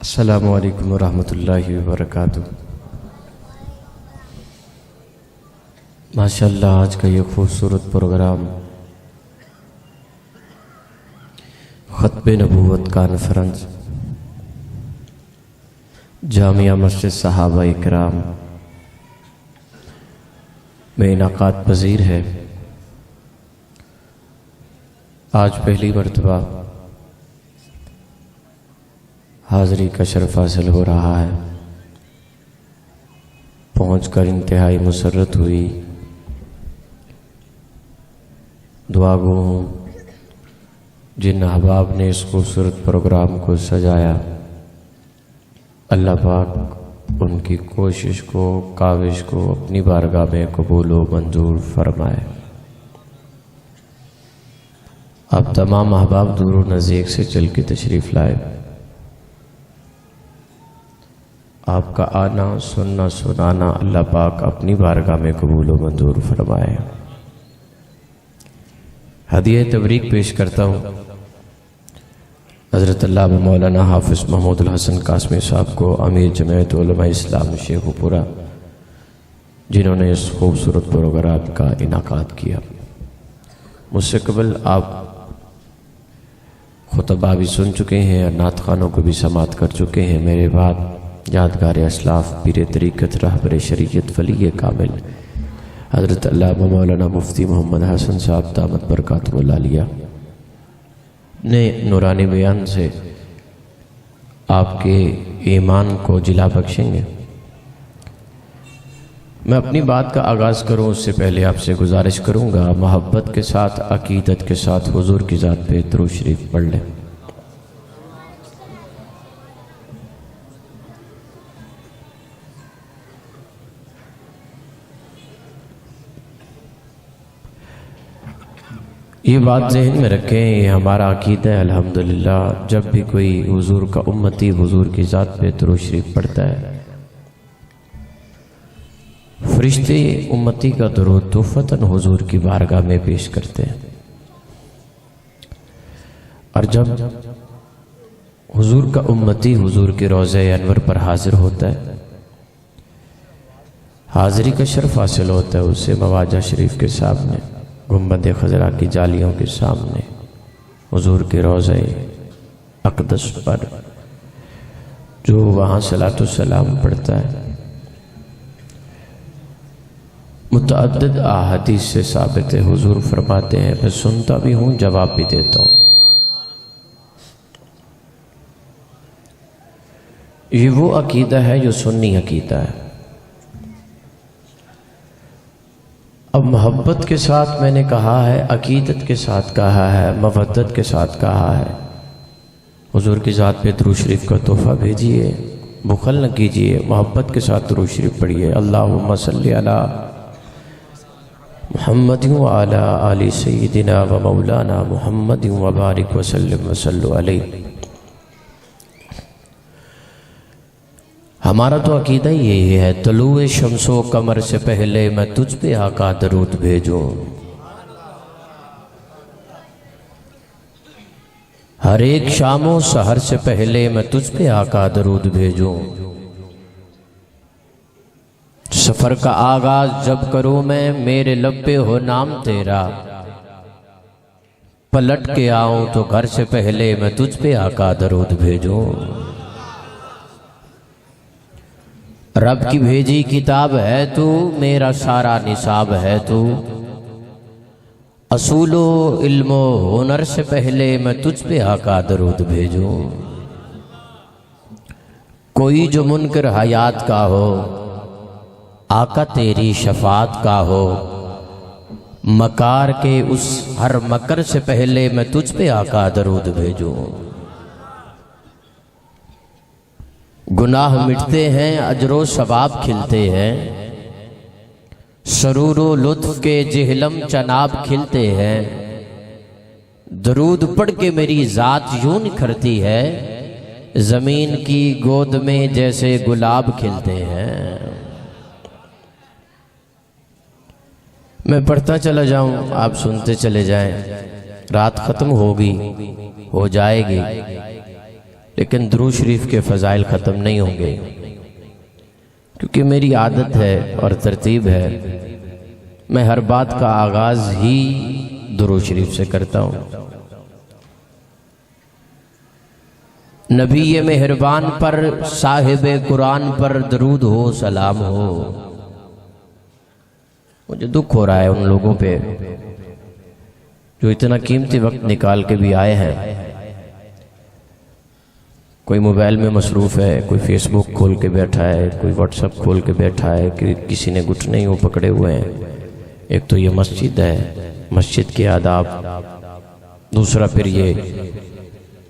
अस्सलामु अलैकुम वरहमतुल्लाहि वबरकातुहू। माशाअल्लाह आज का ये खूबसूरत प्रोग्राम ख़त्मे नबूवत कॉन्फ्रेंस जामिया मस्जिद सहाबा इकराम में इनाक़ात पज़ीर है। आज पहली मरतबा हाज़री का शर्फ हासिल हो रहा है। पहुँचकर इंतहाई मुसर्रत हुई। दुआ गो हूँ जिन अहबाब ने इस खूबसूरत प्रोग्राम को सजाया, अल्लाह पाक उनकी कोशिश को, काविश को अपनी बारगाह में कबूल व मंजूर फरमाए। आप तमाम अहबाब दूर व नज़दीक से चल के तशरीफ़ लाए। आपका आना, सुनना, सुनाना अल्लाह पाक अपनी बारगाह में कबूल व मंजूर फरमाए। हदिया तबरीक पेश करता हूँ हज़रत अल्लामा मौलाना हाफिज़ महमूदुल हसन कासमी साहब को, अमीर जमीयत उलमा इस्लाम शेखुपुरा, जिन्होंने इस खूबसूरत प्रोग्राम का इनाक़ाद किया। मुझसे कबल आप खुतबा भी सुन चुके हैं और नात खानों को भी समात कर चुके हैं। मेरे बाद यादगार असलाफ़ पीर तरीक़त रहबर शरीयत वली कामिल हज़रत अल्लामा मौलाना मुफ्ती मोहम्मद हसन साहब दामत बरकातुहुल आलिया ने नूरानी बयान से आपके ईमान को जिला बख्शेंगे। मैं अपनी बात का आगाज़ करूं उससे पहले आपसे गुजारिश करूंगा, मोहब्बत के साथ, अकीदत के साथ हुजूर की ज़ात पे दुरूद शरीफ पढ़ लें। ये बात जहन में रखें, ये हमारा अकीदा है। अल्हम्दुलिल्लाह जब भी कोई हुजूर का उम्मती हुजूर की ज़ात पे दुरूद शरीफ पढ़ता है, फरिश्ते उम्मती का दुरूद तोहफ़तन हुजूर की बारगाह में पेश करते हैं। और जब हुजूर का उम्मती हुजूर के रोज़े अनवर पर हाजिर होता है, हाज़री का शर्फ हासिल होता है, उससे मवाजा शरीफ के सामने, गुंबद खजरा की जालियों के सामने, हुजूर के रोज़े अक़दस पर जो वहाँ सलातो सलाम पढ़ता है, मुतअद्दिद अहादीस से साबित है। हुजूर फरमाते हैं, मैं सुनता भी हूँ, जवाब भी देता हूँ। ये वो अकीदा है जो सुन्नी अकीदा है। अब मोहब्बत के साथ मैंने कहा है, अकीदत के साथ कहा है, मवद्दत के साथ कहा है। हुजूर की ज़ात पे दुरूद शरीफ का तोहफ़ा भेजिए, बुखल न कीजिए, मोहब्बत के साथ दुरूद शरीफ पढ़िए। अल्लाहुम्मा सल्ली अला मुहम्मद व अला आलि सय्यिदिना व मौलाना मुहम्मद व बारिक व सल्लिम व सल्लु अलैहि। हमारा तो अकीदा ही यही है, तलुए शम्सो कमर से पहले मैं तुझ पे आका दरूद भेजूं। हर एक शामो सहर से पहले मैं तुझ पे आका दरूद भेजूं। सफर का आगाज जब करूं मैं, मेरे लब पे हो नाम तेरा। पलट के आऊं तो घर से पहले मैं तुझ पे आका दरूद भेजूं। रब की भेजी किताब है तू, मेरा सारा निसाब है तू। असूलो इल्मो हुनर से पहले मैं तुझ पे आका दरूद भेजूं। कोई जो मुनकर हयात का हो, आका तेरी शफात का हो। मकार के उस हर मकर से पहले मैं तुझ पे आका दरूद भेजूं। गुनाह मिटते हैं, अजरो सवाब खिलते हैं। सरूरो लुत्फ के जिहलम चनाब खिलते हैं। दरूद पढ़ के मेरी ज़ात यूं निखरती है, ज़मीन की गोद में जैसे गुलाब खिलते हैं। मैं पढ़ता चला जाऊं, आप सुनते चले जाएं। रात ख़त्म होगी, हो जाएगी, लेकिन दुरूद शरीफ के फ़ज़ाइल ख़त्म नहीं होंगे, क्योंकि मेरी आदत है और तरतीब है, मैं हर बात का आगाज़ ही दुरूद शरीफ से करता हूँ। नबी ये मेहरबान पर, साहिबे कुरान पर दरूद हो सलाम हो। मुझे दुख हो रहा है उन लोगों पे जो इतना कीमती वक्त निकाल के भी आए हैं। कोई मोबाइल में मसरूफ़ है, कोई फेसबुक खोल के बैठा है, कोई व्हाट्सएप खोल के बैठा है, कि किसी ने घुटने यूँ पकड़े हुए हैं। एक तो ये मस्जिद है, मस्जिद के आदाब, दूसरा फिर ये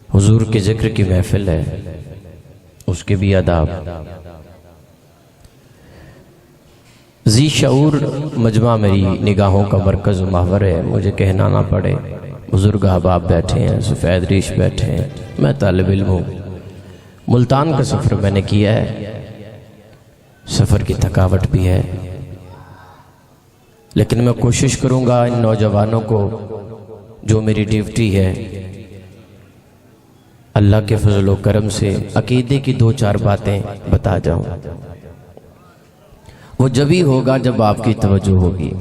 हुजूर के ज़िक्र की महफिल है, उसके भी आदाब। जी शऊर मजमा मेरी निगाहों का मरकज़ महवर है, मुझे कहना ना पड़े। बुज़ुर्ग अहबाब बैठे हैं, सफ़ेद रीश बैठे हैं, मैं तालिब इल्म हूँ। मुल्तान का सफ़र मैंने किया है, सफ़र की थकावट भी है, लेकिन मैं कोशिश करूँगा इन नौजवानों को, जो मेरी ड्यूटी है, अल्लाह के फजल व करम से अकीदे की 2-4 बातें बता जाऊँ। वो जब ही होगा जब आपकी तवज्जो होगी।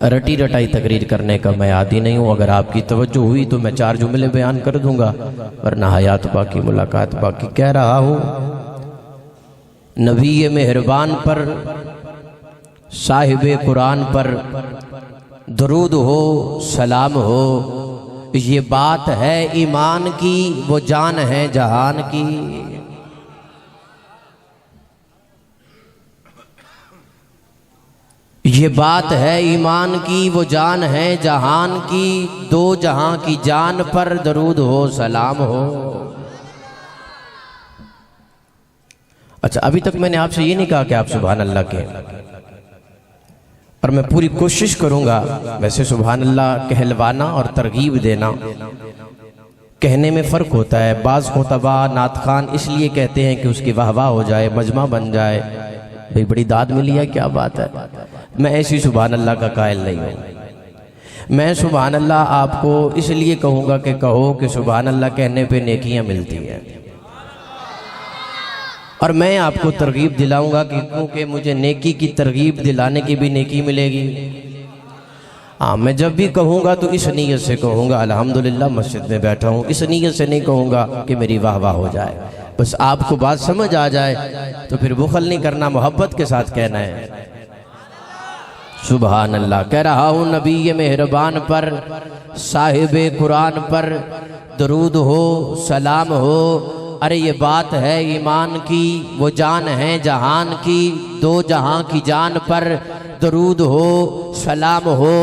रटी रटाई तकरीर करने का मैं आदी नहीं हूँ। अगर आपकी तवज्जो हुई तो मैं 4 जुमले बयान कर दूंगा, वरना हयात बाकी मुलाकात बाकी। कह रहा हूँ नबी ये मेहरबान पर, साहिबे कुरान पर दरूद हो सलाम हो। ये बात है ईमान की, वो जान है जहान की। ये बात है ईमान की, वो जान है जहान की। 2 जहां की जान पर दरूद हो सलाम हो। अच्छा, अभी तक मैंने आपसे ये नहीं कहा कि आप सुभान अल्लाह कहें, और मैं पूरी कोशिश करूंगा। वैसे सुभान अल्लाह कहलवाना और तरगीब देना, कहने में फ़र्क होता है। बाज़ खुतबा नात खान इसलिए कहते हैं कि उसकी वाह वाह हो जाए, मजमा बन जाए, भाई बड़ी दाद मिली है, क्या बात है। मैं ऐसी सुभान अल्लाह का कायल नहीं हूँ। मैं सुभान अल्लाह आपको इसलिए कहूँगा कि कहो कि सुभान अल्लाह कहने पे नेकियां मिलती हैं, और मैं आपको तरगीब दिलाऊंगा कि क्योंकि मुझे नेकी की तरगीब दिलाने की भी नेकी मिलेगी। हाँ, मैं जब भी कहूँगा तो इस नीयत से कहूँगा अल्हम्दुलिल्लाह मस्जिद में बैठा हूँ, इस नीयत से नहीं कहूँगा कि मेरी वाह वाह हो जाए। बस आपको बात समझ आ जाए तो फिर बुखल नहीं करना, मोहब्बत के साथ कहना है सुभान अल्लाह। कह रहा हूँ नबी ये मेहरबान पर, साहिबे कुरान पर दरूद हो सलाम हो। अरे ये बात है ईमान की, वो जान है जहान की। 2 जहां की जान पर दरूद हो सलाम हो।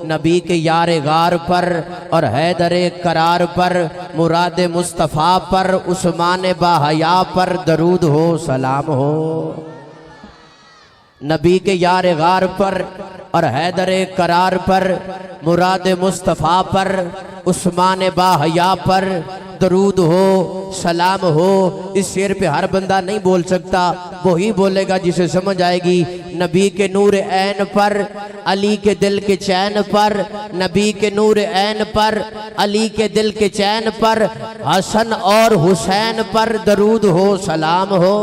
नबी के यारे गार पर और हैदरे करार पर, मुराद मुस्तफ़ा पर, उस्मान बाहया पर दरूद हो सलाम हो। नबी के यारे गार पर और हैदरे करार पर, मुराद मुस्तफ़ा पर, उस्मान बाहया पर दरूद हो सलाम हो। इस शेर पे हर बंदा नहीं बोल सकता, वही बोलेगा जिसे समझ आएगी। नबी के नूर ऐन पर, अली के दिल के चैन पर, नबी के नूर ऐन पर, अली के दिल के चैन पर, हसन और हुसैन पर दरूद हो सलाम हो।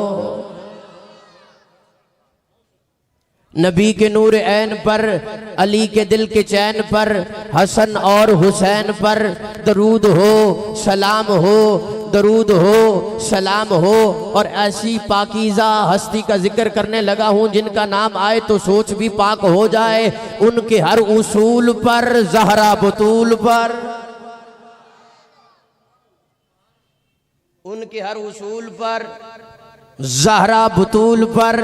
नबी के नूर ऐन पर, अली के दिल के चैन पर, हसन और हुसैन पर दरूद हो सलाम हो, दरूद हो सलाम हो। और ऐसी पाकीज़ा हस्ती का जिक्र करने लगा हूँ जिनका नाम आए तो सोच भी पाक हो जाए। उनके हर उसूल पर, ज़हरा बतूल पर, उनके हर उसूल पर, ज़हरा बतूल पर,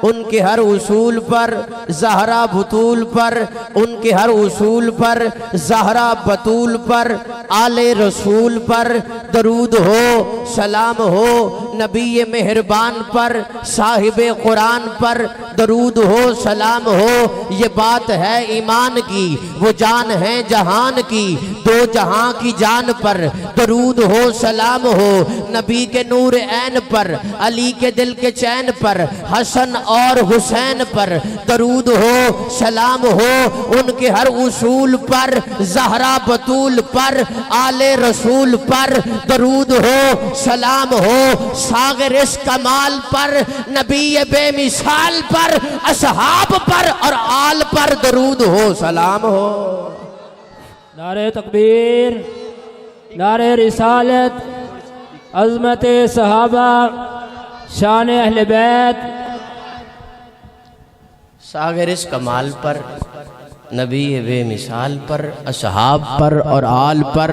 उनके हर उसूल पर, ज़हरा बतूल पर, उनके हर उसूल पर, ज़हरा बतूल पर, आले रसूल पर दरूद हो सलाम हो। नबी मेहरबान पर, साहिबे कुरान पर दरूद हो सलाम हो, ये बात है ईमान की, वो जान है जहान की, दो जहां की जान पर दरूद हो सलाम हो। नबी के नूर ऐन पर, अली के दिल के चैन पर, हसन और हुसैन पर दरूद हो सलाम हो। उनके हर उसूल पर, ज़हरा बतूल पर, आले रसूल पर दरूद हो सलाम हो। सागर इस कमाल पर, नबी बेमिसाल पर, असहाब पर और आल पर दरूद हो सलाम हो। नारे तकबीर, नारे रिसालत, अज़मत सहाबा, शान अहले बैत। सागर इस कमाल पर, नबी बेमिसाल पर, असहाब पर और आल पर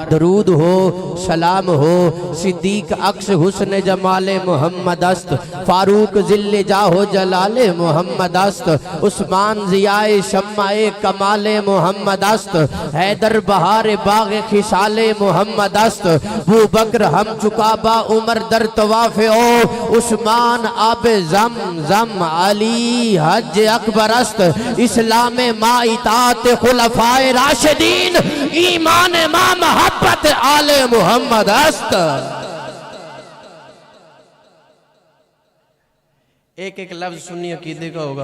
दरूद हो सलाम हो। सिद्दीक अक्स हुस्न जमाले मोहम्मद अस्त, फारूक जिल्ले जाहो जलाले मोहम्मद अस्त, उस्मान जियाए शम्माए कमाले मोहम्मद अस्त, हैदर बहार बाग खिसाले मोहम्मद अस्त, बू बकर हम चुकाबा उमर दर तवाफ़े ओ, उस्मान आबे जम जम अली हज अकबर अस्त, इस्लाम मा इताअत खुलफाए राशिदीन, ईमान मा मोहब्बत आले मोहम्मद अस्त। एक एक लफ्ज सुनिए, अकीदे का होगा,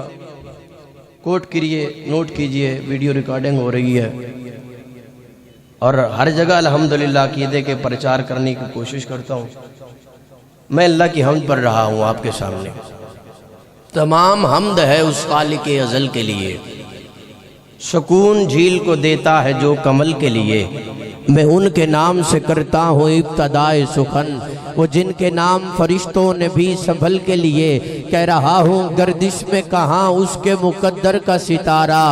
कोट करिए, नोट कीजिए, वीडियो रिकॉर्डिंग हो रही है और हर जगह अल्हम्दुलिल्लाह अकीदे के प्रचार करने की कोशिश करता हूँ। मैं अल्लाह की हम्द पढ़ रहा हूँ आपके सामने। तमाम हम्द है उस खालिक अज़ल के लिए, सुकून झील को देता है जो कमल के लिए। मैं उनके नाम से करता हूँ इब्तदाए सुखन, वो जिनके नाम फरिश्तों ने भी संभल के लिए। कह रहा हूँ गर्दिश में कहाँ उसके मुकद्दर का सितारा,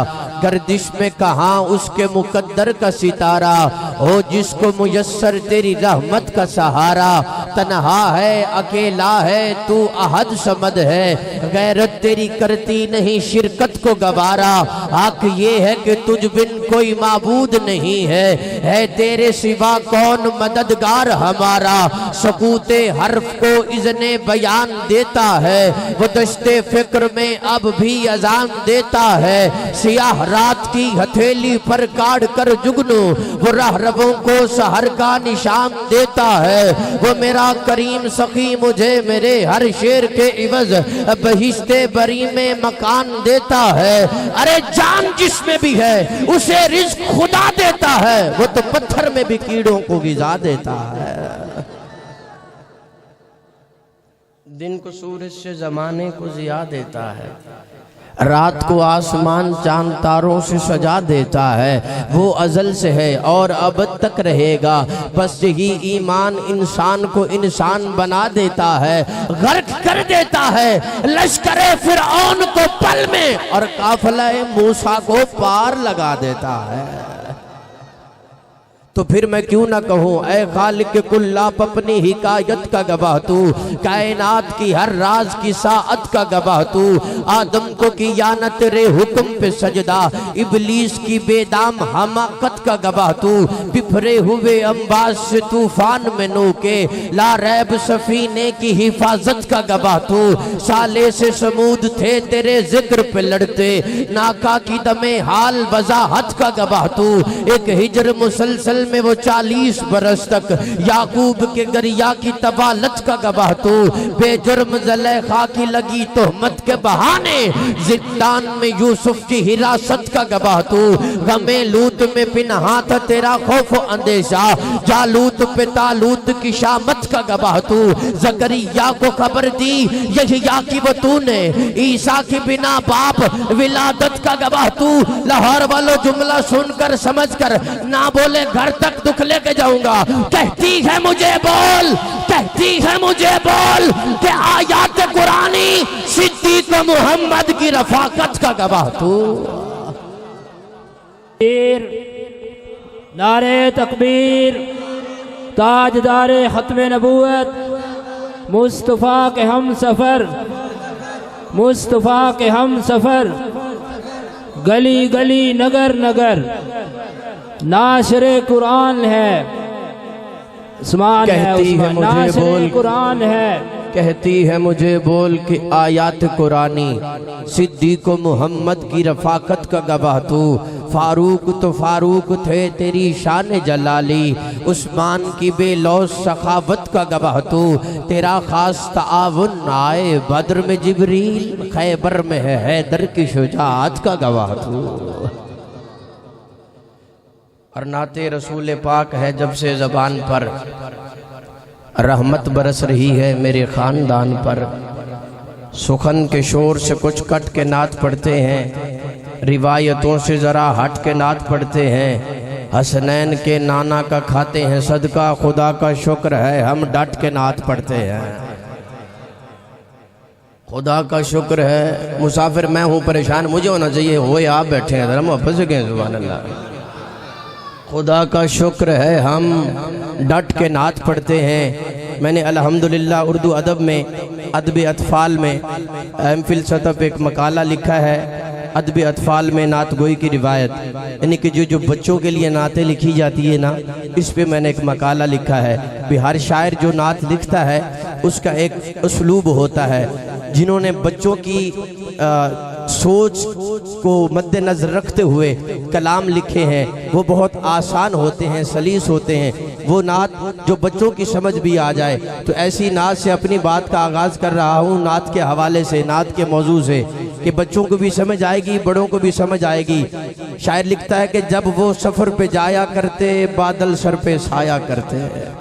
गर्दिश में कहाँ उसके मुकद्दर का सितारा, हो जिसको मुयस्सर तेरी रहमत का सहारा। तन्हा है अकेला है तू अहद समद है, गैरत तेरी करती नहीं शिरकत को गवारा। हक ये है कि तुझ बिन कोई माबूद नहीं है तेरे सिवा कौन मददगार हमारा। सकूते हर्फ को इज़्ने बयान देता है, वो दश्ते फिक्र में अब भी अजान देता है। सियाह रात की हथेली पर काट कर जुगनू, वो रहरबों को सहर का निशान देता है। वो मेरा करीम सखी मुझे मेरे हर शेर के इवज बहिश्ते बरी में मकान देता है। अरे जान जिसमें भी है उसे रिज़्क़ खुदा देता है, वो तो पत्थर में भी कीड़ों को गिजा देता है। दिन को सूरज से जमाने को जिया देता है, रात को आसमान चांद तारों से सजा देता है। वो अज़ल से है और अब तक रहेगा, बस यही ईमान इंसान को इंसान बना देता है। गर्क कर देता है लश्करे फिरऔन को पल में, और काफिला मूसा को पार लगा देता है। तो फिर मैं क्यों ना कहूँ ऐ खालिक कुल्लाप अपनी हिकायत का गवाह तू, कायनात की हर राज की साअत का गवाह तू। आदम को किया न तेरे हुक्म पे सजदा, इबलीस की बेदाम हमाकत का गवाह तू। बिफरे हुए अंबाज से तूफान में नू के, ला रैब सफीने की हिफाजत का गवाह तू। साले से समूद थे तेरे जिक्र पे लड़ते, नाका की दमे हाल वजाहत का गवाह तू। एक हिजर मुसलसल में वो 40 बरस तक याकूब के गरिया की तबालत का गवाह तू। बेजुर्म ज़ुलेखा की लगी तोहमत के बहाने, जिंदान में यूसुफ की हिरासत का गवाह तू। गमे लूत में पिनहा था तेरा खौफ अंदेशा, जालूत पे तालूत की शामत का गवाह तू। जकरिया को खबर दी यहिया की वो तूने, ईसा की बिना बाप विलादत का गवाह तू। लाहौर वालों जुमला सुनकर समझकर ना बोले घर तक दुख लेके जाऊंगा। कहती है मुझे बोल, कहती है मुझे बोल कि आयात कुरानी सिद्दीक मोहम्मद की रफाकत का गवाह तू। नारे तकबीर, ताजदारे खत्म नबूवत, मुस्तफ़ा के हम सफर, मुस्तफ़ा के हम सफर, गली गली नगर नगर नाशरे कुरान है, उस्मान है, उस्मान नाशरे कुरान है। कहती है मुझे बोल के आयात कुरानी, सिद्दीक़ मोहम्मद की रफ़ाकत का गवाह तू, फारूक तो फारूक थे तेरी शान जलाली, उस्मान की बेलौस सखावत का गवाह तू, तेरा खास ताउन आए बद्र में जिब्रील, खैबर में है हैदर की शुजाअत का गवाह तू। और नाते रसूल पाक है जब से ज़बान पर, रहमत बरस रही है मेरे ख़ानदान पर। सुखन के शोर से कुछ कट के नात पढ़ते हैं, रिवायतों से ज़रा हट के नात पढ़ते हैं। हसनैन के नाना का खाते हैं सदका, खुदा का शुक्र है हम डट के नात पढ़ते हैं। खुदा का शुक्र है, मुसाफिर मैं हूँ परेशान, मुझे होना चाहिए, होए आप बैठे हैं ज़रा मोहब्बत से कहें सुभान अल्लाह। खुदा का शुक्र है हम डट के नात पढ़ते हैं। मैंने अल्हम्दुलिल्लाह उर्दू अदब में अदब अतफ़ाल में एमफिल सतह पे एक मकाला लिखा है, अदब अतफ़ाल में नात गोई की रिवायत, यानी कि जो बच्चों के लिए नातें लिखी जाती है ना, इस पे मैंने एक मकाला लिखा है। बिहार शायर जो नात लिखता है उसका एक उसलूब होता है, जिन्होंने बच्चों की सोच को मद्देनजर रखते हुए कलाम लिखे हैं, वो बहुत आसान होते हैं, सलीस होते हैं। वो नात जो बच्चों की समझ भी आ जाए, तो ऐसी नात से अपनी बात का आगाज़ कर रहा हूँ, नात के हवाले से, नात के मौजू से, कि बच्चों को भी समझ आएगी, बड़ों को भी समझ आएगी। शायर लिखता है कि जब वो सफ़र पे जाया करते, बादल सर पे साया करते,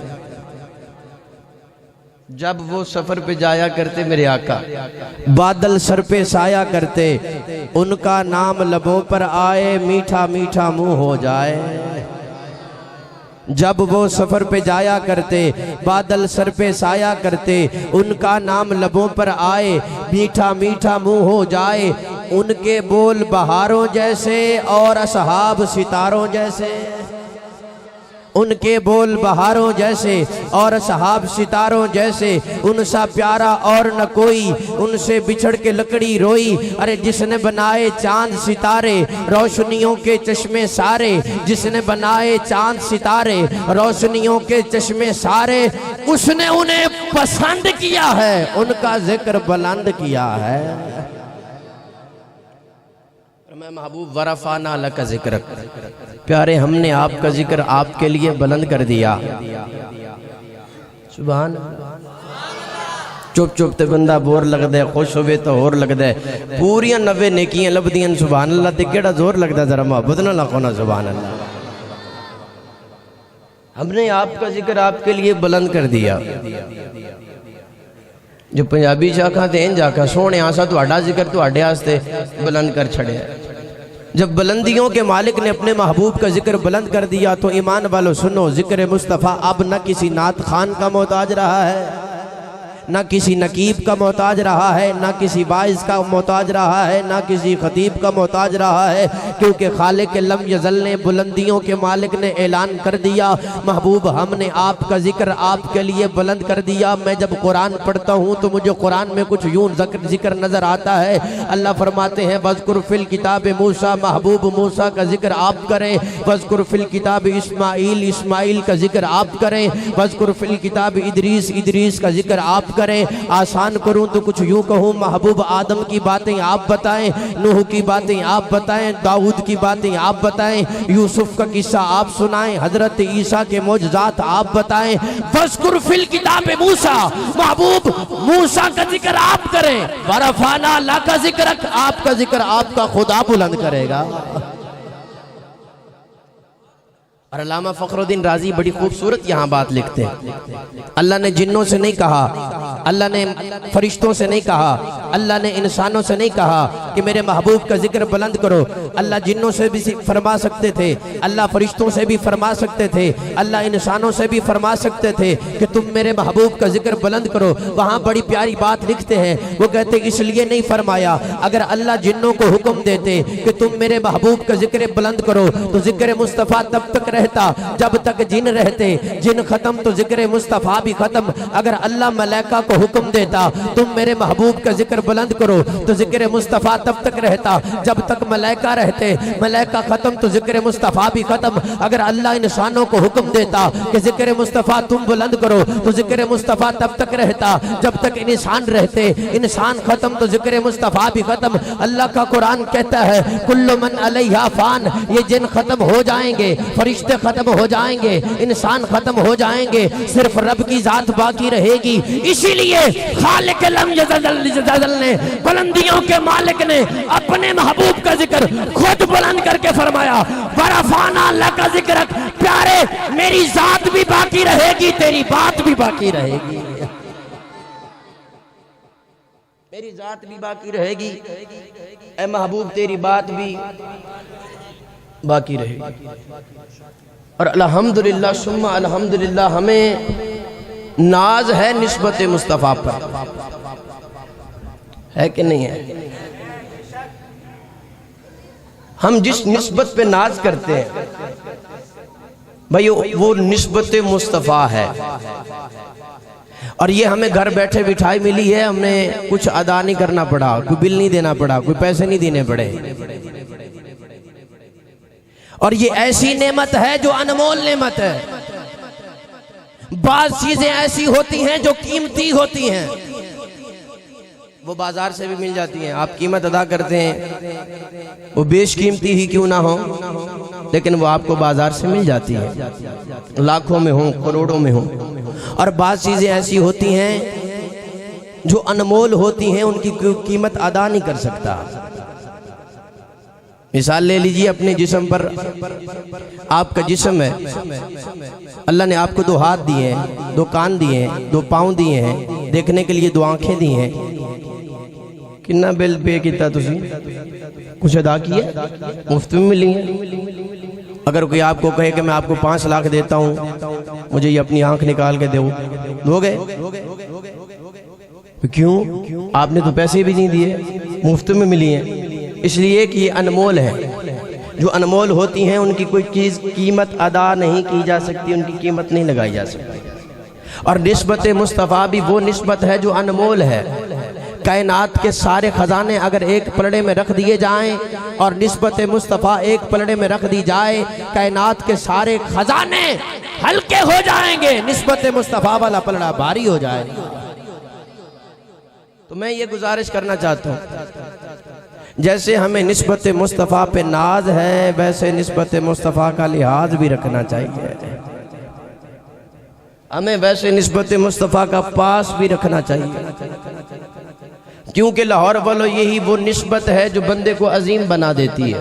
जब वो सफर पे जाया करते मेरे आका, बादल सर पे साया करते, उनका नाम लबों पर आए, मीठा मीठा मुंह हो जाए। जब वो सफर पे जाया करते, बादल सर पे साया करते, उनका नाम लबों पर आए, मीठा मीठा मुंह हो जाए। उनके बोल बहारों जैसे और असहाब सितारों जैसे, उनके बोल बहारों जैसे और सहाब सितारों जैसे, उनसा प्यारा और न कोई, उनसे बिछड़ के लकड़ी रोई। अरे जिसने बनाए चांद सितारे, रोशनियों के चश्मे सारे, जिसने बनाए चांद सितारे, रोशनियों के चश्मे सारे, उसने उन्हें पसंद किया है, उनका जिक्र बुलंद किया है। मैं महबूब वरफाना लका जिक्र, प्यारे हमने आपका जिक्र आपके लिए बुलंद कर दिया। सुभान। चुप चुप ते बंदा बोर लगता है, खुश होवे तो होर लगता है। पूरी 90 नेकियां लभदियां सुभान अल्लाह, ते केड़ा जोर लगता, जरा मोहब्बत ना लाखो ना सुभान अल्लाह। हमने आपका जिक्र आपके लिए बुलंद कर दिया। जो पंजाबी शाखा ते इंज आखा, सोने आसा तुहाडा जिक्र तुहाडे वास्ते बुलंद कर छड़िया। जब बुलंदियों के मालिक ने अपने महबूब का जिक्र बुलंद कर दिया, तो ईमान वालों सुनो, जिक्र मुस्तफ़ा अब न किसी नात खान का मोहताज रहा है, ना किसी नकीब का मोहताज रहा है, ना किसी वाइज का मोहताज रहा है, ना किसी खतीब का मोहताज रहा है, क्योंकि खालिक लम यज़ल ने, बुलंदियों के मालिक ने ऐलान कर दिया, महबूब हमने आपका जिक्र आपके लिए बुलंद कर दिया। मैं जब कुरान पढ़ता हूँ तो मुझे कुरान में कुछ यूं जिक्र नज़र आता है। अल्लाह फरमाते हैं वज़्कुर फिल किताब मूसा, महबूब मूसा का जिक्र आप करें। वज़्कुर फिल किताब इस्माइल, इस्माइल का जिक्र आप करें। वज़्कुर फिल किताब इदरीस, इदरीस का जिक्र आप करें। आसान करूं तो कुछ यूं कहूं, महबूब आदम की बातें आप बताएं, नूह की बातें आप बताएं, दाऊद की बातें आप बताएं, यूसुफ का किस्सा आप सुनाएं, हजरत ईसा के मौजज़ात आप बताएं। वज़्कुर फिल किताब मूसा, महबूब मूसा का जिक्र आप करें। वरफाना लका जिक्रक, आपका जिक्र आपका खुदा बुलंद करेगा। और अल्लामा फ़खरुद्दीन राज़ी बड़ी खूबसूरत यहाँ बात लिखते हैं। अल्लाह ने जिन्नों से नहीं कहा, अल्लाह ने फरिश्तों से नहीं कहा, अल्लाह ने इंसानों से नहीं कहा कि मेरे महबूब का जिक्र बुलंद करो। अल्लाह जिन्नों से भी फरमा सकते थे, अल्लाह फरिश्तों से भी फरमा सकते थे, अल्लाह इंसानों से भी फरमा सकते थे कि तुम मेरे महबूब का जिक्र बुलंद करो। वहाँ बड़ी प्यारी बात लिखते हैं, वो कहते इसलिए नहीं फरमाया, अगर अल्लाह जिन्नों को हुक्म देते कि तुम मेरे महबूब का जिक्र बुलंद करो, तो जिक्र मुस्तफ़ा तब तक रहता जब तक जिन रहते। जिन खत्म तो जिक्र मुस्तफ़ा भी खत्म। अगर अल्लाह मलाइका को हुक्म देता तुम मेरे महबूब का जिक्र जिक्र बुलंद करो तो जिक्र मुस्तफ़ा तब तक रहता जब तक मलाइका रहते। मलाइका खत्म तो जिक्र मुस्तफ़ा भी खत्म। अगर अल्लाह इंसानों को हुक्म देता कि जिक्र मुस्तफ़ा तुम बुलंद करो तो जिक्र मुस्तफ़ा तब तक रहता जब तक इंसान रहते। इंसान खत्म तो जिक्र मुस्तफ़ा भी खत्म। अल्लाह का कुरान कहता है कुल्लु मन अलैहा फान, ये जिन खत्म हो जाएंगे, फरिश्ते खत्म हो जाएंगे, इंसान खत्म हो जाएंगे, सिर्फ रब की जात बाकी रहेगी। इसीलिए खालिक लम यज़ल ने, बुलंदियों के मालिक ने अपने महबूब का जिक्र खुद बुलंद करके फरमाया वरफाना लका जिक्रक, प्यारे मेरी जात भी बाकी रहेगी, तेरी बात भी बाकी रहेगी, मेरी जात भी बाकी रहेगी, ऐ महबूब तेरी बात भी बाकी रहेगी। और अल्हम्दुलिल्लाह सुम्मा अल्हम्दुलिल्लाह हमें नाज है निस्बत मुस्तफ़ा पर, है कि नहीं है? हम जिस निस्बत पे नाज करते हैं भाई वो निस्बत मुस्तफ़ा है। और ये हमें घर बैठे बिठाई मिली है, हमने कुछ अदा नहीं करना पड़ा, कोई बिल नहीं देना पड़ा, कोई पैसे नहीं देने पड़े। और ये ऐसी नेमत है जो अनमोल नेमत है। बाज़ चीजें ऐसी होती हैं जो कीमती होती हैं, वो बाजार से भी मिल जाती हैं, आप कीमत अदा करते हैं, वो बेशकीमती ही क्यों ना हो, लेकिन वो आपको बाजार से मिल जाती है, लाखों में हो, करोड़ों में हो। और बाज़ चीजें ऐसी होती हैं जो अनमोल होती हैं, उनकी कीमत अदा नहीं कर सकता। मिसाल ले लीजिए अपने जिस्म पर, आपका जिस्म है, अल्लाह ने आपको 2 हाथ दिए हैं, 2 कान दिए हैं, 2 पाँव दिए हैं, देखने के लिए 2 आंखें दी हैं। कितना बिल पे किया तुसी, कुछ अदा किया, मुफ्त में मिली है। अगर कोई आपको कहे कि मैं आपको 5 लाख देता हूँ, मुझे ये अपनी आंख निकाल के दो, दोगे? क्यों? आपने तो पैसे भी नहीं दिए, मुफ्त में मिली है। इसलिए कि ये अनमोल है। जो अनमोल होती हैं उनकी कोई चीज़ कीमत अदा नहीं की जा सकती, उनकी कीमत नहीं लगाई जा सकती। और निस्बत मुस्तफ़ा भी वो निस्बत है जो अनमोल है। कायनात के सारे खजाने अगर एक पलड़े में रख दिए जाएं और निस्बत मुस्तफ़ा एक पलड़े में रख दी जाए, कायनात के सारे खजाने हल्के हो जाएंगे, निस्बत मुस्तफ़ा वाला पलड़ा भारी हो जाएगा। तो मैं ये गुजारिश करना चाहता हूँ, जैसे हमें निस्बत मुस्तफ़ा पे नाज है, वैसे निस्बत मुस्तफ़ा का लिहाज भी रखना चाहिए। हमें वैसे निस्बत मुस्तफ़ा का पास भी रखना चाहिए, क्योंकि लाहौर वालों यही वो निस्बत है जो बंदे को अजीम बना देती है,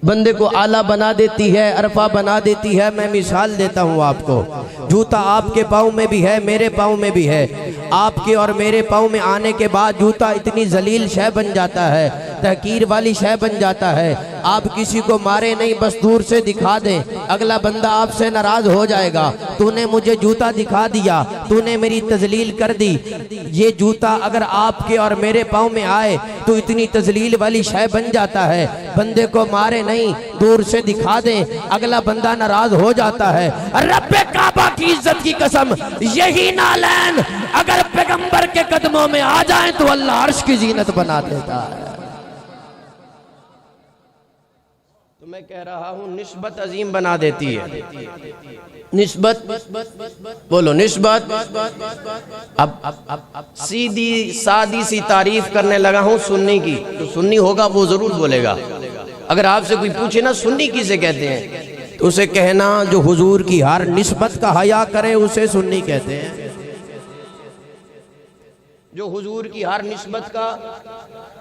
बंदे को आला बना देती है, अरफा बना देती है। मैं मिसाल देता हूँ आपको, जूता आपके पाँव में भी है, मेरे पाँव में भी है। आपके और मेरे पाँव में आने के बाद जूता इतनी जलील शय बन जाता है, तहकीर वाली शय बन जाता है। आप किसी को मारे नहीं, बस दूर से दिखा दें, अगला बंदा आपसे नाराज हो जाएगा। तूने मुझे जूता दिखा दिया, तूने मेरी तजलील कर दी। ये जूता अगर आपके और मेरे पाँव में आए तो इतनी तजलील वाली शय बन जाता है। बंदे को मारे नहीं, दूर से दिखा दें, अगला बंदा नाराज हो जाता है। रब्बे काबा की इज्जत की कसम, यही नालैन अगर पैगंबर के कदमों में आ जाएं तो अल्लाह अर्श की जीनत बना देता है। तो मैं कह रहा हूं निस्बत अजीम बना देती है। निस्बत बोलो, निस्बत। अब सीधी सादी सी तारीफ करने लगा हूं सुन्नी की, तो सुन्नी होगा वो जरूर बोलेगा। अगर आपसे कोई पूछे ना सुन्नी किसे कहते हैं, तो उसे कहना जो हुजूर की हर निस्बत का हया करे उसे सुन्नी कहते हैं। जो हुजूर की हर निस्बत का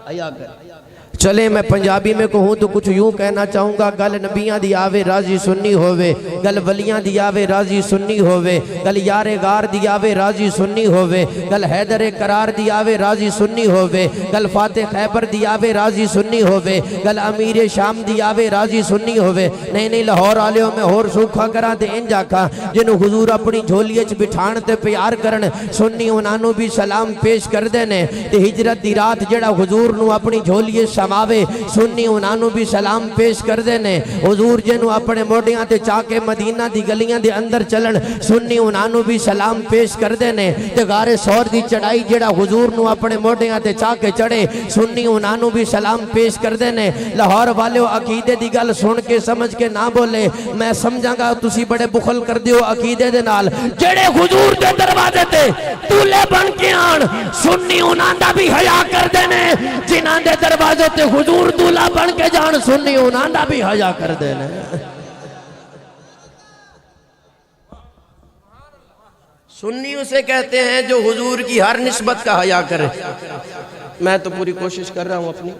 हया करे। चले मैं पंजाबी में कहूँ तो कुछ यूं कहना चाहूँगा, गल नबियां दी आवे राजी सुन्नी होवे, गल वलियां दी आवे राजी सुन्नी होवे, गल यारे गार दी आवे राजी सुन्नी होवे, गल हैदरे करार दी आवे राजी सुन्नी होवे, गल फाते खैबर दी आवे राजी सुन्नी होवे, गल अमीर शाम दी आवे राजी सुन्नी होवे। नहीं नहीं, लाहौर आलियों में होर सूखा करा ते इंज आखा, जिन्हों हुजूर अपनी झोलिए च बिठाण ते प्यार करन, सुन्नी उन्होंने भी सलाम पेश पेश कर देने ते हिजरत दी रात जेड़ा हुजूर नू अपनी झोलिए समावे सुन्नी उन्हां नू भी सलाम पेश कर देने। हुजूर जिन्हों अपने मोडियां ते चाके मदीना दी गलियां दे अंदर चलन सुन्नी उन्हां नू भी सलाम पेश कर देने। ते गारे सौर दी चढ़ाई जेड़ा हुजूर नू अपने मोडियां ते चाके चढ़े सुन्नी उन्हां नू भी सलाम पेश कर देने। लाहौर वाले अकीदे दी गल सुन के समझ के ना बोले, मैं समझांगा तुसी बड़े बुखल कर दियो अकीदे दे नाल। जेड़े हुजूर दे दरवाजे ते दूल्हे बन के आन सुन्नी उन्हां दा भी हया कर देने, जिन्हां दे दरवाजे ते हुजूर दूल्हा बन के जान सुन्नी उन्हां दा भी हया कर देने। सुन्नी उसे कहते हैं जो हुजूर की हर निस्बत का हया करे। मैं तो पूरी कोशिश कर रहा हूं अपनी,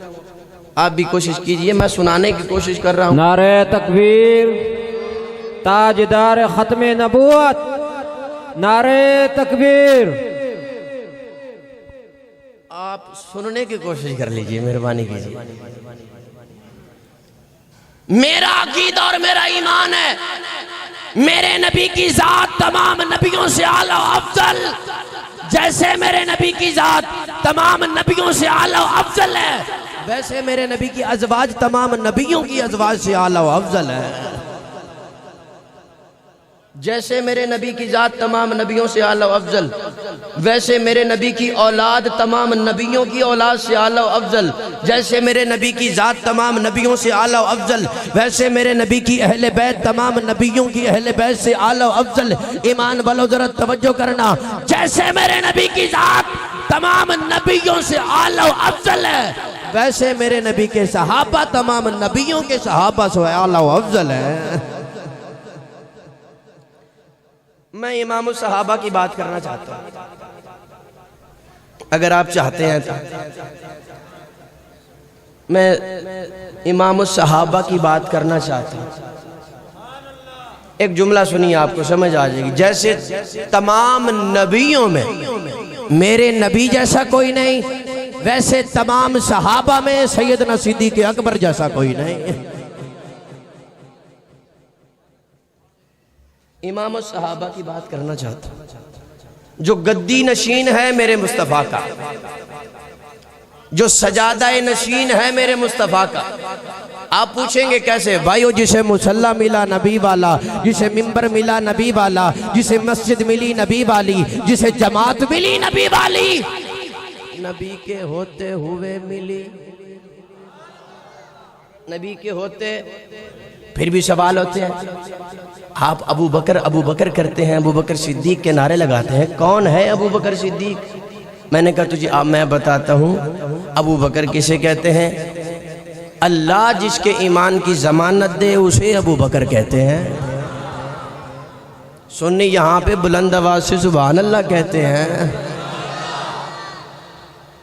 आप भी कोशिश कीजिए, मैं सुनाने की कोशिश कर रहा हूं। नारे तकबीर, ताजदार खत्मे नबूवत, नारे तकबीर। आप सुनने की कोशिश कर लीजिए, मेहरबानी कीजिए। मेरा अकीदा और मेरा ईमान है मेरे नबी की जात तमाम नबियों से आला अफजल, जैसे मेरे नबी की जात तमाम नबियों से आला अफजल है वैसे मेरे नबी की अज़वाज तमाम नबियों की अज़वाज से आला अफजल है। जैसे मेरे नबी की जात तमाम नबियों से आला अफजल वैसे मेरे नबी की औलाद तमाम नबियों की औलाद से आला अफजल। जैसे मेरे नबी की जात तमाम नबियों से आला अफजल वैसे मेरे नबी की अहले बैत तमाम नबियों की अहले बैत से आला अफजल। ईमान वालों जरा तवज्जो करना, जैसे मेरे नबी की जात तमाम नबियों से आला अफजल है वैसे मेरे नबी के सहाबा तमाम नबियों के सहाबा से आला अफजल है। मैं इमाम सहाबा की बात करना चाहता हूं, अगर आप चाहते हैं तो मैं इमाम सहाबा की बात करना चाहता हूं। एक जुमला सुनिए, आपको समझ आ जाएगी। जैसे तमाम नबियों में मेरे नबी जैसा कोई नहीं वैसे तमाम सहाबा में सैयदना सिद्दीक़ अकबर जैसा कोई नहीं। इमाम सहाबा की बात करना चाहता हूं। जो गद्दी नशीन है मेरे मुस्तफ़ा का, जो सजादा नशीन है मेरे मुस्तफ़ा का। आप पूछेंगे कैसे भाइयों? जिसे मुसल्ला मिला नबी वाला, जिसे मिंबर मिला नबी वाला, जिसे मस्जिद मिली नबी वाली, जिसे जमात मिली नबी वाली, नबी के होते हुए मिली। नबी के होते फिर भी सवाल होते हैं। आप अबू बकर करते हैं, अबू बकर सिद्दीक के नारे लगाते हैं। कौन है अबू बकर सिद्दीक? मैंने कहा तुझे अब मैं बताता हूँ। अबू बकर किसे कहते हैं? अल्लाह जिसके ईमान की जमानत दे उसे अबू बकर कहते हैं। सुन्नी यहाँ पे बुलंद आवाज से सुभान अल्लाह कहते हैं।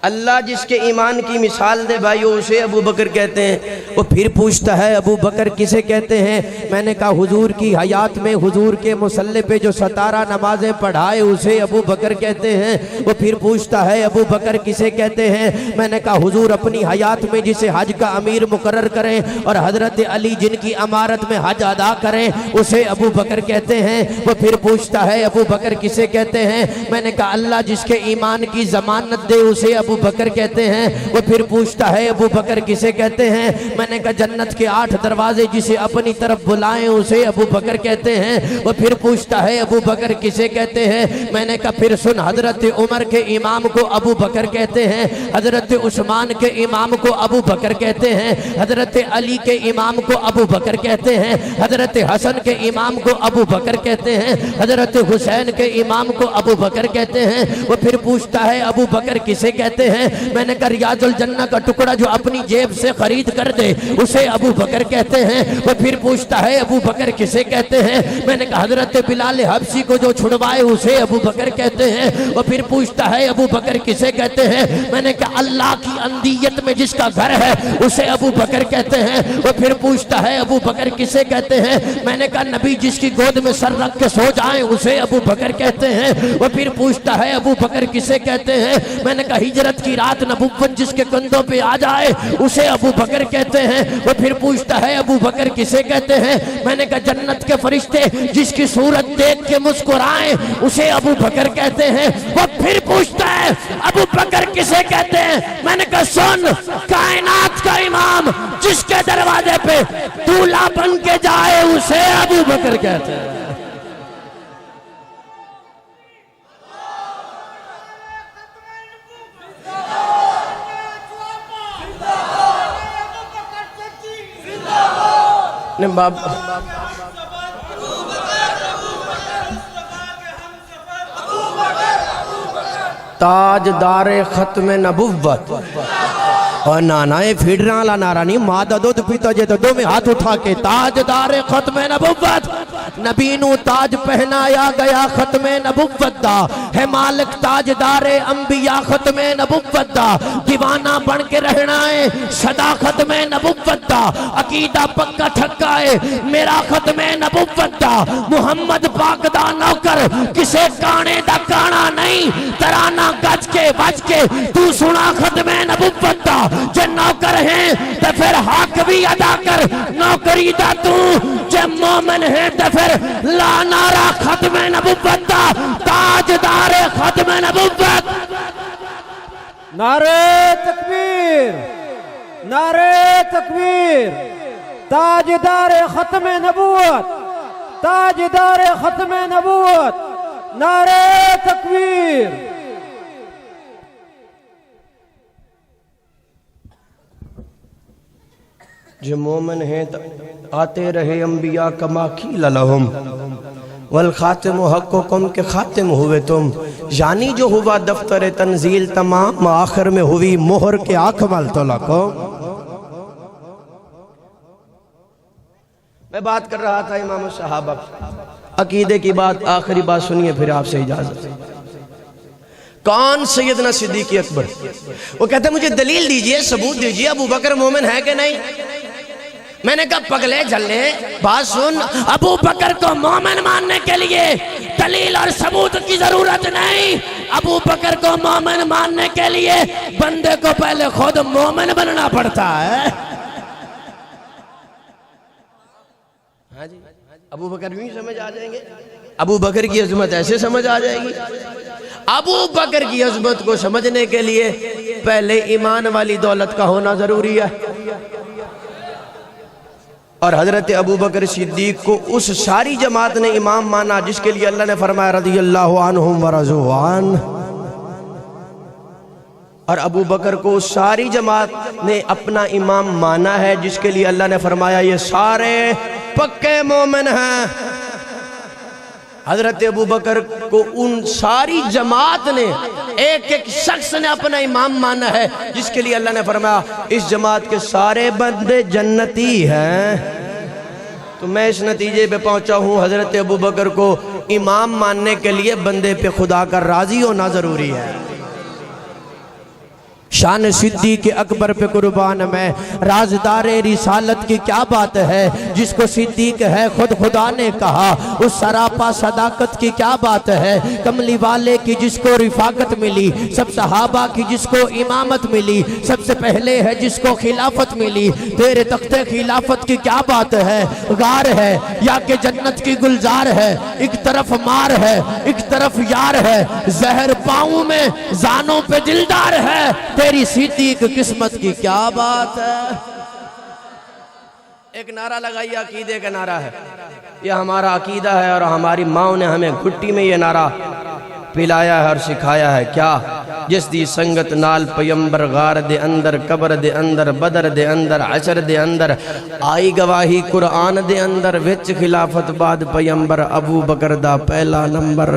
अल्लाह जिसके ईमान की मिसाल दे भाइयों उसे अबू बकर कहते हैं। वो फिर पूछता है अबू बकर किसे कहते हैं? मैंने कहा हुजूर की हयात में हुजूर के मुसल्ले पे जो 17 नमाजें पढ़ाए उसे अबू बकर कहते हैं। वो फिर पूछता है अबू बकर किसे कहते हैं? मैंने कहा हुजूर अपनी हयात में जिसे हज का अमीर मुकर्रर करें और हजरत अली जिनकी अमारत में हज अदा करें उसे अबू बकर कहते हैं। वो फिर पूछता है अबू बकर किसे कहते हैं? मैंने कहा अल्लाह जिसके ईमान की जमानत दे उसे अबू बकर कहते हैं। वो फिर पूछता है अबू बकर किसे कहते हैं? मैंने कहा जन्नत के 8 दरवाजे जिसे अपनी तरफ बुलाएं उसे अबू बकर कहते हैं। वो फिर पूछता है अबू बकर किसे कहते हैं? मैंने कहा फिर सुन, हजरत उमर के इमाम को अबू बकर कहते हैं, हजरत उस्मान के इमाम को अबू बकर कहते हैं, हजरत अली के इमाम को अबू बकर कहते हैं, हजरत हसन के इमाम को अबू बकर कहते हैं, हजरत हुसैन के इमाम को अबू बकर कहते हैं। वो फिर पूछता है अबू बकर किसे कहते हैं? मैंने कहा रियाजुल जन्नह का टुकड़ा जो अपनी जेब से खरीद कर दे उसे अबू बकर कहते हैं। वो फिर पूछता है अबू बकर किसे कहते हैं? मैंने कहा हजरत बिलाल हबशी को जो छुड़वाए उसे अबू बकर कहते हैं। वो फिर पूछता है अबू बकर किसे कहते हैं? मैंने कहा अल्लाह की अंदियत में जिसका घर है उसे अबू बकर कहते हैं। वो फिर पूछता है अबू बकर किसे कहते हैं? मैंने कहा नबी जिसकी गोद में सर रख के सो जाए उसे अबू बकर कहते हैं। वो फिर पूछता है अबू बकर किसे कहते हैं? मैंने कहा हिजरत हिजरत की रात नबुव्वत जिसके कंधों पे आ जाए उसे अबू बकर कहते हैं। वो फिर पूछता है अबू बकर किसे कहते हैं? मैंने कहा जन्नत के फरिश्ते जिसकी सूरत देख के मुस्कुराए उसे अबू बकर कहते हैं। वो फिर पूछता है अबू बकर किसे कहते हैं? मैंने कहा सुन, कायनात का इमाम जिसके दरवाजे पे दूल्हा बन के जाए उसे अबू बकर कहते हैं। ताजदारे खत्म नबुव्वत और नानाए फिडरा वाला नारा नहीं, माँ का दूध पीता जे तो दो में हाथ उठा के ताजदारे खत्म नबुव्वत, नबी नू ताज पहनाया गया खत्म नबुव्वत दा है मालिक ताजदारे अंबिया खत्म नबुव्वत दा। दीवाना बन के रहना है सदा खत्म नबुव्वत दा। अकीदा पक्का ठक्का है मेरा खत्म नबुव्वत दा। मुहम्मद पाक दा नौकर किसे काने दा काना नहीं, तराना गज के बज के तू सुना खत्म नबुव्वत दा। जे नौकर है तो फिर हक भी अदा कर नौकरी दा तू, जे मोमिन है तो फिर ला नारा खत्म नबुव्वत दा। ताजदारे खत्म नबुव्वत। नारे तकबीर, नारे तकबीर। ताजदारे खत्म नबूवत, ताजदारे खत्म नबूवत। नारे तकबीर। जो मोमिन हैं तो आते रहे अंबिया कमा की ललहुम वल खातिम हक़्क़ुकुम के खातिम हुए तुम, यानी जो हुआ दफ्तर तंजील तमाम आखिर में हुई मोहर के आखमल तो लको। मैं बात कर रहा था इमाम सहाबा अकीदे की बात, आखिरी बात सुनिए फिर आपसे इजाजत। कौन सैयदना सिद्दीक़ अकबर, वो कहते मुझे दलील दीजिए, सबूत दीजिए, अबू बकर मोमिन है कि नहीं? मैंने कहा पगले झल्ले बात सुन, अबू बकर को मोमिन मानने के लिए दलील और सबूत की जरूरत नहीं। अबू बकर को मोमिन मानने के लिए बंदे को पहले खुद मोमिन बनना पड़ता है। हाँ जी, अबू बकर भी समझ आ जाएंगे, अबू बकर की अजमत ऐसे समझ आ जाएगी। अबू बकर की अजमत को समझने के लिए पहले ईमान वाली दौलत का होना जरूरी है। और हजरत अबू बकर सिद्दीक को उस सारी जमात ने इमाम माना जिसके लिए अल्लाह ने फरमाया रज़ियल्लाहु अन्हुम व रज़ू अन। और अबू बकर को उस सारी जमात ने अपना इमाम माना है जिसके लिए अल्लाह ने फरमाया ये सारे पक्के मोमिन हैं। हजरत अबू बकर को उन सारी जमात ने एक एक शख्स ने अपना इमाम माना है जिसके लिए अल्लाह ने फरमाया इस जमात के सारे बंदे जन्नती हैं। तो मैं इस नतीजे पे पहुंचा हूँ हजरत अबू बकर को इमाम मानने के लिए बंदे पे खुदा का राजी होना जरूरी है। शान सिद्दीक़ अकबर पे कुर्बान में राजदारे रिसालत की क्या बात है, जिसको सिद्दीक है खुद खुदा ने कहा। उस सरापा सदाकत की क्या बात है, कमली वाले की जिसको रिफाकत मिली, सब सहाबा की जिसको इमामत मिली, सबसे पहले है जिसको खिलाफत मिली। तेरे तख्ते खिलाफत की क्या बात है, गार है या के जन्नत की गुलजार है, एक तरफ मार है एक तरफ यार है, जहर पाँव में जानों पे दिलदार है। तेरी सिद्दीक किस्मत की क्या बात है। एक नारा लगाइए, अकीदे का नारा है, यह हमारा अकीदा है और हमारी माओ ने हमें घुट्टी में यह नारा पिलाया है और सिखाया है। क्या? जिस दी संगत नाल पयंबर गार दे अंदर, कबर दे अंदर, बदर दे अंदर, अशर दे अंदर, आई गवाही कुरान दे अंदर, विच खिलाफत बाद पयंबर अबू बकर दा पहला नंबर।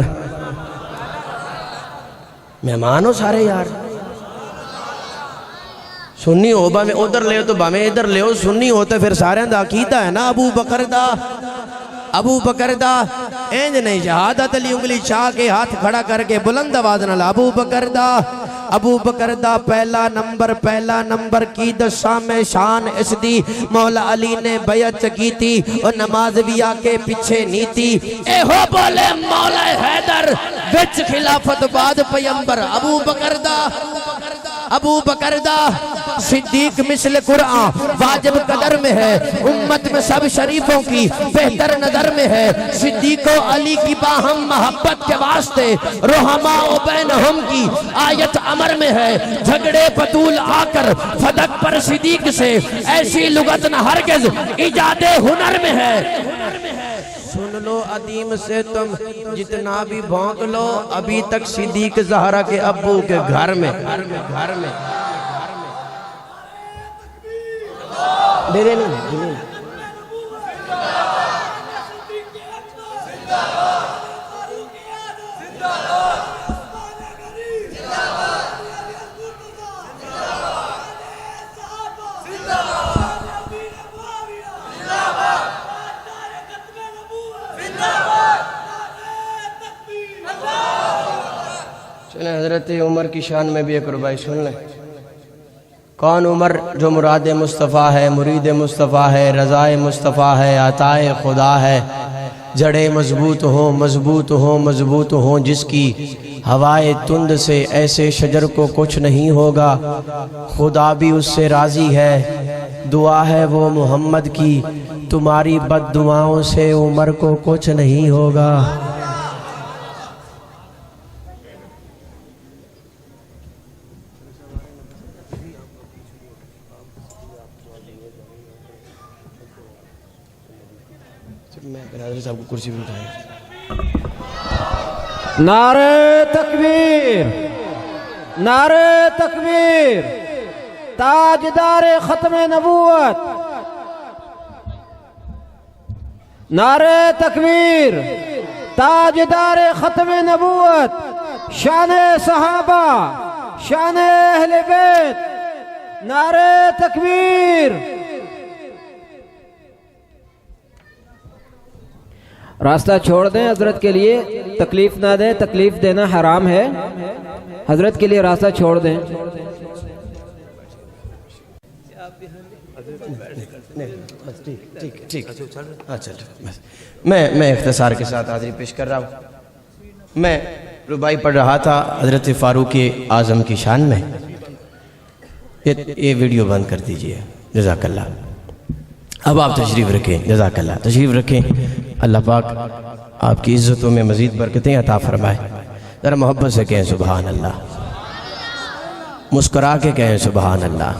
मेहमान हो सारे यार, सुन्नी हो भावें उधर ले तो भावें इधर ले, सुन्नी हो तो फिर सारे दा अकीदा है ना अबू बकर दा। अबू बकर दा इंज नहीं, शहादत अली उंगली चाह के हाथ खड़ा करके बुलंद आवाज नाल अबू बकर दा। अबू बकर दा पहला नंबर की दसा में शान इसदी मौला अली ने बैअत की थी और नमाज भी आके पीछे नीति। एहो बोले मौला हैदर विच खिलाफत बाद पैगंबर अबू बकर दा। अबू बकर दा सिद्दीक मिसल कुरान वाजिब कदर में है, उम्मत में सब शरीफों की बेहतर नजर में है। सिद्दीक अली की बाहम मोहब्बत के वास्ते रोहमा बैनहुम की आयत अमर में है। झगड़े बतूल आकर फदक पर सिद्दीक से ऐसी लुगत न हरगिज़ इजादे हुनर में है। सुन लो अदीम से तुम जितना भी भौंक लो, अभी तक सिद्दीक ज़हरा के अब्बू के घर में डेरे नहीं। हजरत उमर की शान में भी एक रुबाई सुन लें। कौन उमर जो मुराद मुस्तफ़ा है, मुरीद मुस्तफ़ा है, रज़ाए मुस्तफ़ा है, अताए खुदा है। जड़े मजबूत हो मजबूत हो मजबूत हो, जिसकी हवाए तुंद से ऐसे शजर को कुछ नहीं होगा। खुदा भी उससे राज़ी है, दुआ है वो मोहम्मद की, तुम्हारी बद दुआओं से उमर को कुछ नहीं होगा। साहब को कुर्सी भी उठाए। नारे तकबीर, नारे तकबीर, ताजदारे खत्म नबूवत। नारे तकबीर, ताजदारे खत्म नबूवत। शान सहाबा, शान अहले बैत। नारे तकबीर। रास्ता छोड़ दें हजरत के लिए, तकलीफ ना दें, तकलीफ देना हराम है। हजरत के लिए रास्ता छोड़ दें। ठीक अच्छा, मैं इख्तिसार के साथ हाज़िरी पेश कर रहा हूँ। मैं रुबाई पढ़ रहा था हजरत फारूक आज़म की शान में। ये वीडियो बंद कर दीजिए, जज़ाकल्लाह। अब आप तशरीफ़ रखें, जज़ाकल्लाह, तशरीफ़ रखें। अल्लाह पाक आपकी इज़्ज़तों में मज़ीद बरकतें अता फरमाए। ज़रा मोहब्बत से कहें सुबहान अल्लाह, मुस्कुरा के कहें सुबहान अल्लाह।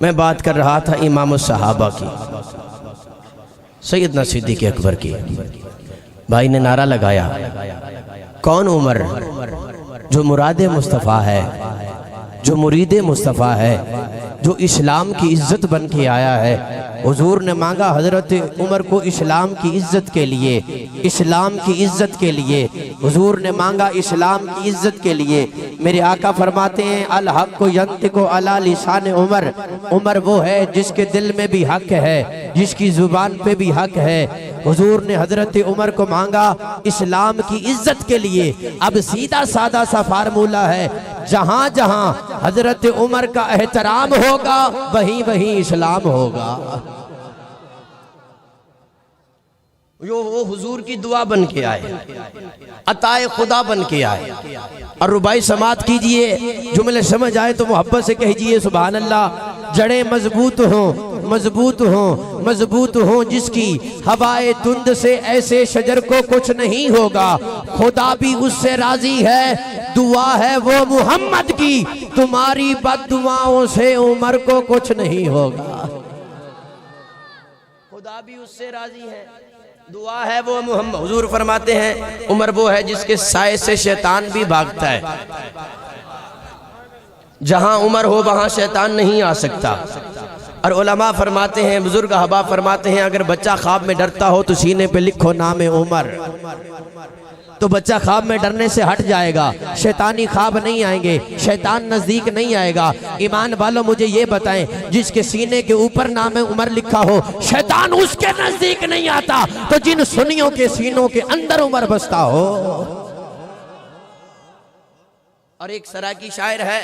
मैं बात कर रहा था इमाम सहाबा की, सैयदना सिद्दीक़ अकबर की। भाई ने नारा लगाया, कौन उमर जो मुराद मुस्तफ़ा है, जो मुरीद मुस्तफ़ा है, जो इस्लाम की इज़्ज़त बन के आया है। हुजूर ने मांगा हज़रत उमर को इस्लाम की इज़्ज़त के लिए, इस्लाम की इज़्ज़त के लिए हुजूर ने मांगा, इस्लाम की इज़्ज़त के लिए। मेरे आका फरमाते हैं, अल हक़ यंतिक़ु अला लिसान उमर। उमर वो है जिसके दिल में भी हक़ है, जिसकी ज़ुबान पे भी हक़ है। हुजूर ने हज़रत उमर को मांगा इस्लाम की इज़्ज़त के लिए। अब सीधा सादा सा फार्मूला है, जहाँ जहाँ हज़रत उमर का एहतराम होगा वहीं वहीं इस्लाम होगा। वो हुजूर की दुआ बन के आए, अताए खुदा बन के आए। और रुबाई समात कीजिए, जुमले समझ आए तो मोहब्बत से कहिए सुभान अल्लाह। जड़े मजबूत हो मजबूत हो मजबूत हो, जिसकी हवाए तुंद से ऐसे शजर को कुछ नहीं होगा। खुदा भी उससे राजी है, दुआ है वो मोहम्मद की, तुम्हारी बद्दुआओं से उमर को कुछ नहीं होगा। खुदा भी उससे राजी है, दुआ है वो मोहम्मद। हुजूर फरमाते हैं, उमर वो है जिसके साए से शैतान भी भागता है। जहां उमर हो वहां शैतान नहीं आ सकता। और उलमा फरमाते हैं, बुजुर्ग अहबा फरमाते हैं, अगर बच्चा ख्वाब में डरता हो तो सीने पे लिखो नाम उमर, तो बच्चा ख्वाब में डरने से हट जाएगा। शैतानी ख्वाब नहीं आएंगे, शैतान नजदीक नहीं आएगा। ईमान वालों मुझे ये बताएं, जिसके सीने के ऊपर नाम उमर लिखा हो, शैतान उसके नजदीक नहीं आता, तो जिन सुनियों के सीनों के अंदर उमर बसता हो। और एक सराकी शायर है,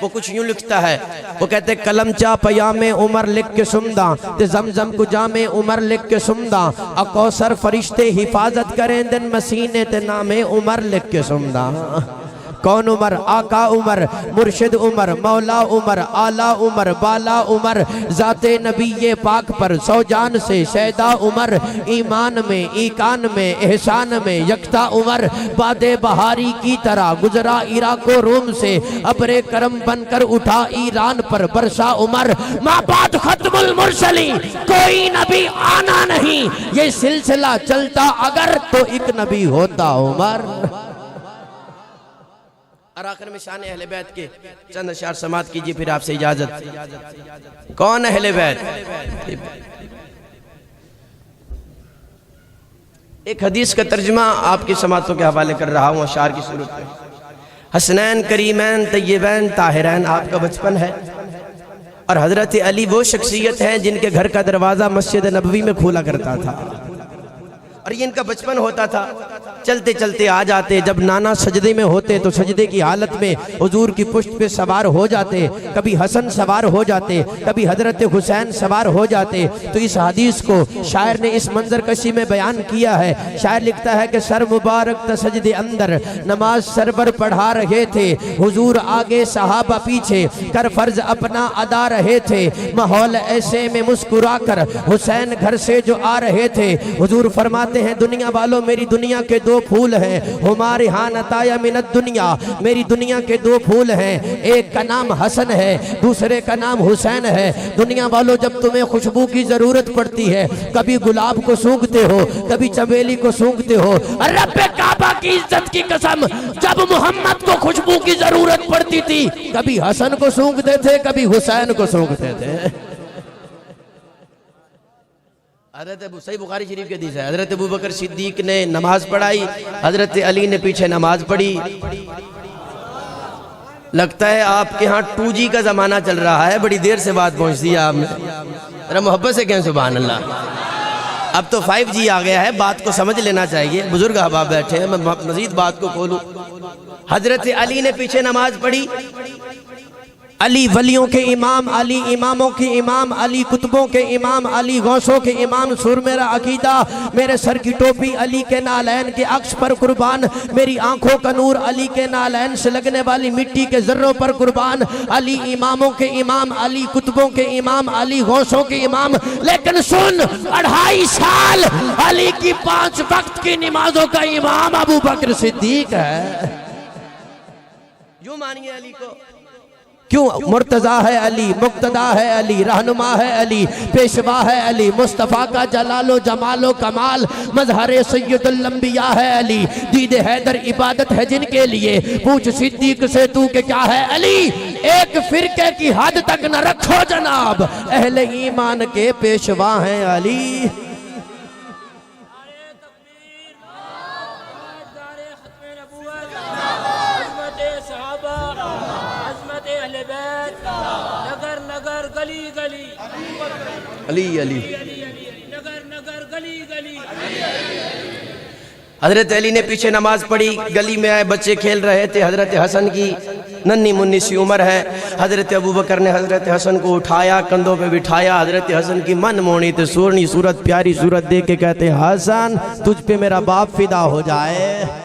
वो कुछ यूं लिखता है, वो कहते कलम चा पयामे उमर लिख के सुमदा, ते जमजम को जामे उमर लिख के सुमदा, अकौसर फरिश्ते हिफाजत करें दिन मसीने ते नामे उमर लिख के सुमदा। कौन उमर? आका उमर, मुर्शिद उमर, मौला उमर, आला उमर, बाला उमर, जाते नबी ये पाक पर सौ जान से शैदा उमर, ईमान में, ईकान में, एहसान में यकता उमर, बादे बहारी की तरह गुजरा इराक व रोम से, अबरे करम बनकर उठा ईरान पर बरसा उमर, माँ बात खत्मुल मुरसलीन, कोई नबी आना नहीं, ये सिलसिला चलता अगर तो एक नबी होता उमर। और आखिर में शान अहले बैत के चंद अशार समात कीजिए, फिर आपसे इजाजत। कौन अहले बैत? एक हदीस का तर्जमा आपकी समातों के हवाले कर रहा हूँ अशार की सूरत में। हसनैन, करीमैन, तय्यबैन, ताहिरैन आपका बचपन है, और हजरत अली वो शख्सियत हैं जिनके घर का दरवाज़ा मस्जिद नबवी में खोला करता था, और ये इनका बचपन होता था। चलते चलते आ जाते, जब नाना सजदे में होते तो सजदे की हालत में हुजूर की पुश्त पे सवार हो जाते, कभी हसन सवार हो जाते, कभी हजरत हुसैन सवार हो जाते। तो इस हदीस को शायर ने इस मंजर कशी में बयान किया है। शायर लिखता है कि सर मुबारक त सजदे अंदर नमाज सरबर पढ़ा रहे थे, हुजूर आगे सहाबा पीछे कर फर्ज अपना अदा रहे थे, माहौल ऐसे में मुस्कुरा कर हुसैन घर से जो आ रहे थे। हुजूर फरमाते हैं दुनिया वालों मेरी दुनिया के दो फूल हैं, हमारे यहाँ नताया मिनत दुनिया, मेरी दुनिया के दो फूल हैं, एक का नाम हसन है, दूसरे का नाम हुसैन है। दुनिया वालों जब तुम्हें खुशबू की जरूरत पड़ती है, कभी गुलाब को सूंघते हो, कभी चमेली को सूंघते हो, रब्बे काबा की इज्जत की कसम जब मोहम्मद को खुशबू की जरूरत पड़ती थी, कभी हसन को सूंघते थे, कभी हुसैन को सूंघते थे। हजरत सही बुखारी शरीफ के हदीस है, हजरत अबू बकर सिद्दीक ने नमाज पढ़ाई, हजरत अली ने पीछे नमाज पढ़ी। लगता है आपके यहाँ 2G का जमाना चल रहा है, बड़ी देर से बात पहुंचती है आपने, जरा मोहब्बत से कहें सुभान अल्लाह। अब तो 5G आ गया है, बात को समझ लेना चाहिए। बुजुर्ग अहबाब बैठे हैं, मैं मजीद बात को खोलूं। हजरत अली ने पीछे नमाज पढ़ी। अली वलियों के इमाम, अली इमामों के इमाम, अली कुतुबों के इमाम, अली गौसों के इमाम। सुर मेरा अकीदा, मेरे सर की टोपी अली के नालैन के अक्स पर कुर्बान, मेरी आंखों का नूर अली के नालैन से लगने वाली मिट्टी के जर्रों पर कुर्बान। अली इमामों के इमाम, अली कुतुबों के इमाम, अली गौसों के इमाम। लेकिन सुन, 2.5 साल अली की 5 वक्त की नमाजों का इमाम अबू बकर सिद्दीक है। यूं मानिए अली को, क्यों? मुर्तजा है अली, मुक्तदा है अली, रहनुमा है अली, पेशवा है अली, मुस्तफ़ा का जलालो जमालो कमाल, मजहरे सैयदुल अंबिया है अली, दीद हैदर इबादत है जिनके लिए। पूछ सिद्दीक से तू के क्या है अली, एक फिरके की हद तक न रखो जनाब, अहले ईमान के पेशवा हैं अली। नगर नगर गली गली अली अली, नगर नगर गली गली। हजरत अली ने पीछे नमाज पढ़ी, गली में आए बच्चे खेल रहे थे। हजरत हसन की नन्ही मुन्नी सी उम्र है। हजरत अबू बकर ने हजरत हसन को उठाया, कंधों पे बिठाया। हजरत हसन की मन मोहनी तो सोरनी सूरत, प्यारी सूरत देख के कहते हसन तुझ पे मेरा बाप फिदा हो जाए।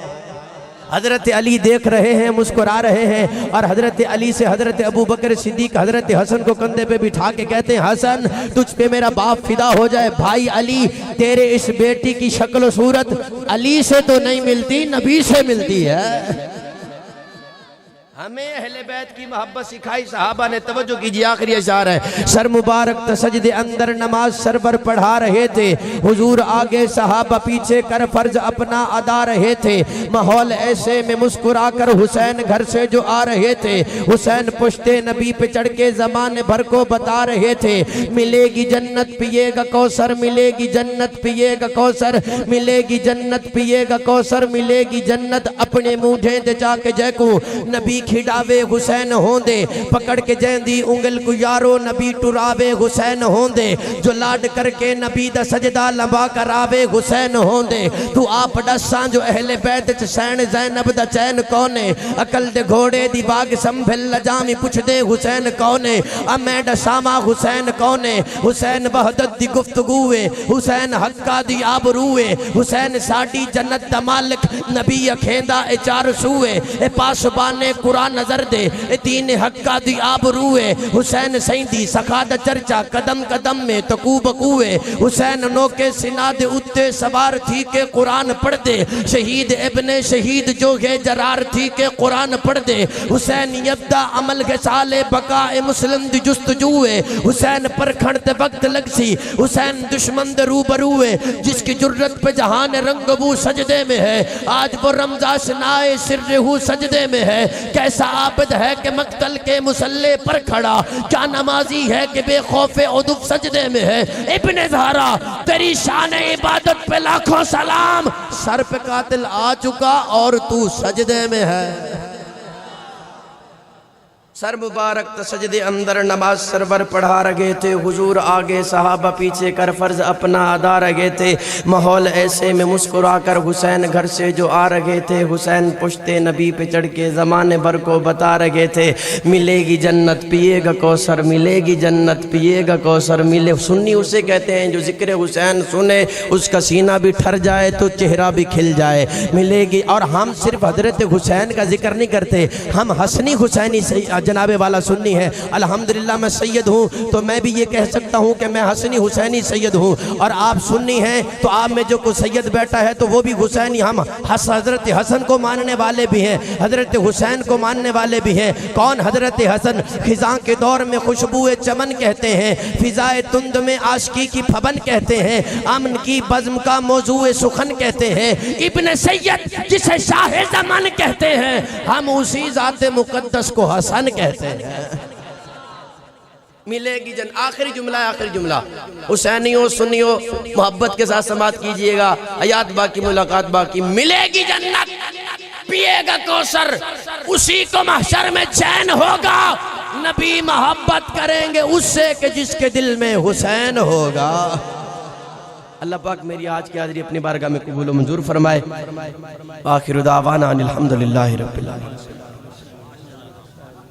हजरत अली देख रहे हैं, मुस्कुरा रहे हैं, और हजरत अली से हजरत अबू बकर सिद्दीक हजरत हसन को कंधे पे बिठा के कहते हैं हसन तुझ पे मेरा बाप फिदा हो जाए। भाई अली, तेरे इस बेटी की शक्ल सूरत अली से तो नहीं मिलती, नबी से मिलती है। हमें अहले बैत की मोहब्बत सिखाई सहाबा ने। तवज्जो कीजिए, आखिरी अशार है। सर मुबारक तसजदे अंदर नमाज सरबर पढ़ा रहे थे, हुजूर आगे सहाबा पीछे कर फर्ज अपना अदा रहे थे। माहौल ऐसे में मुस्कुरा कर हुसैन घर से जो आ रहे थे, हुसैन पुश्ते नबी पे चढ़ के जमाने भर को बता रहे थे मिलेगी जन्नत पिएगा कौसर, मिलेगी जन्नत पिएगा कौसर, मिलेगी जन्नत पिएगा कौसर, मिलेगी जन्नत। अपने मुंह ढेंद जाके जैकू नबी हिडावे हुसैन होंदे, पकड़ के जैंदी उंगल को यारो नबी टुरावे हुसैन होंदे, जो लाड करके नबी दा सजदा लंबा करावे हुसैन होंदे। तू आप दस्सां जो अहले बैत च सैन ज़ैनब दा चैन कौने, अकल दे घोड़े दी बाग संभल लजामी पुछदे हुसैन कौने, मैं दसामा हुसैन कौने। हुसैन वहदत दी गुफ्तगूए, हुसैन हक्का दी आबरूए, हुसैन साडी जन्नत दा मालिक, नबी अखेंदा ए चार सूए, ए पासबाने कुरान नजर दे, ए दीन हक्का दी आबरूए। हुसैन सैंदी सखा दा चर्चा कदम कदम में तकूब कुए, हुसैन नोके सिना दे उत्ते सवार थी के कुरान पढ़ दे, शहीद इब्ने शहीद जो है जरार थी के कुरान पढ़ दे। हुसैन यब्दा अमल के साले बका ए मुस्लिम दी जुस्तजूए, हुसैन पर खड़ते वक्त लगसी, हुसैन दुश्मन दे रूबरूए, जिसकी जुर्रत पे जहान रंगबू सजदे में है, आज वो रमजा शनाए सिर्रहू सजदे में है। कैसा आबिद है कि मक्तल के मुसल्ले पर खड़ा, क्या नमाजी है कि बेखौफे उदुफ सजदे में है। इब्ने ज़हरा तेरी शान इबादत पे लाखों सलाम, सर पे कातिल आ चुका और तू सजदे में है। सर मुबारक तो सजदे अंदर नमाज सरवर पढ़ा रहे थे, हुजूर आगे सहाबा पीछे कर फर्ज अपना अदा रहे थे। माहौल ऐसे में मुस्कुरा कर हुसैन घर से जो आ रहे थे, हुसैन पुश्ते नबी पे चढ़ के ज़माने भर को बता रहे थे, मिलेगी जन्नत पिएगा कौसर, मिलेगी जन्नत पिएगा कौसर। मिले सुन्नी उसे कहते हैं जो जिक्र हुसैन सुने उसका सीना भी ठर जाए तो चेहरा भी खिल जाए। मिलेगी, और हम सिर्फ हजरत हुसैन का जिक्र नहीं करते, हम हसनी हुसैनी से जनाबे वाला सुन्नी है। अल्हम्दुलिल्लाह मैं सैयद हूँ तो मैं भी ये कह सकता हूँ कि मैं हसनी हुसैनी सैयद हूँ, और आप सुन्नी हैं तो आप में जो कोई सैयद बैठा है तो वो भी हुसैनी। हम हजरत हसन को मानने वाले भी हैं, हजरत हुसैन को मानने वाले भी हैं। कौन हजरत हसन? खिज़ां के दौर में खुशबुए चमन कहते हैं, फिजाए तुंद में आशिकी की फबन कहते हैं, अमन की बज़्म का मौजूए सुखन कहते हैं। इब्ने सैयद जिसे शाह ज़मान कहते हैं, हम उसी ज़ाते मुक़द्दस को हसन कहते हैं। मिलेगी जन, आखिरी जुमला, आखिरी जुमला हुसैनियों सुनियो मोहब्बत के साथ समात कीजिएगा। हयात बाकी मुलाकात बाकी। मिलेगी जन्नत पिएगा कौसर, उसी को महशर में चैन होगा। नबी मोहब्बत करेंगे उससे कि जिसके दिल में हुसैन होगा। अल्लाह पाक मेरी आज की हाज़िरी अपनी बारगाह में कबूल मंजूर फरमाए। आखिर दावाना अनिल हम्दुलिल्लाहि रब्बिल आलमीन।